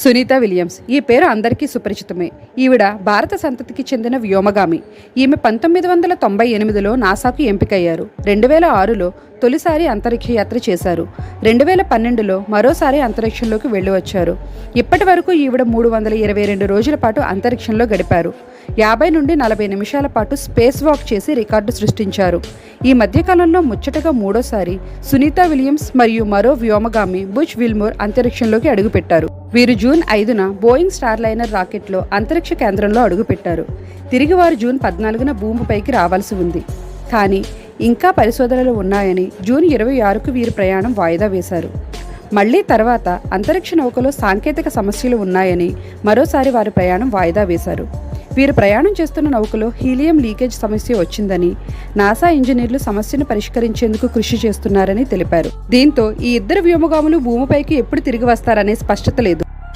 Sunitha Williams ఈ పేరు అందరికీ సుపరిచితమే. ఈవిడ భారత సంతతికి చెందిన వ్యోమగామి. ఈమె 1998లో నాసాకు ఎంపికయ్యారు. 2006లో తొలిసారి అంతరిక్ష యాత్ర చేశారు. 2012లో మరోసారి అంతరిక్షంలోకి వెళ్ళి వచ్చారు. ఇప్పటి వరకు ఈవిడ 322 రోజుల పాటు అంతరిక్షంలో గడిపారు. 50 నుండి 40 నిమిషాల పాటు స్పేస్ వాక్ చేసి రికార్డు సృష్టించారు. ఈ మధ్యకాలంలో ముచ్చటగా మూడోసారి సునీత విలియమ్స్ మరియు మరో వ్యోమగామి బుచ్ విల్మోర్ అంతరిక్షంలోకి అడుగుపెట్టారు. వీరు జూన్ 5న బోయింగ్ స్టార్లైనర్ రాకెట్లో అంతరిక్ష కేంద్రంలో అడుగుపెట్టారు. తిరిగి వారు జూన్ 14న భూమిపైకి రావాల్సి ఉంది. కానీ ఇంకా పరిశోధనలు ఉన్నాయని జూన్ 26కు వీరి ప్రయాణం వాయిదా వేశారు. మళ్లీ తర్వాత అంతరిక్ష నౌకలో సాంకేతిక సమస్యలు ఉన్నాయని మరోసారి వారి ప్రయాణం వాయిదా వేశారు. వీరు ప్రయాణం చేస్తున్న నౌకలో హీలియం లీకేజ్ సమస్య వచ్చిందని, నాసా ఇంజనీర్లు సమస్యను పరిష్కరించేందుకు కృషి చేస్తున్నారని తెలిపారు. దీంతో ఈ ఇద్దరు వ్యోమగాములు భూమిపైకి ఎప్పుడు తిరిగి వస్తారనే స్పష్టత లేదు.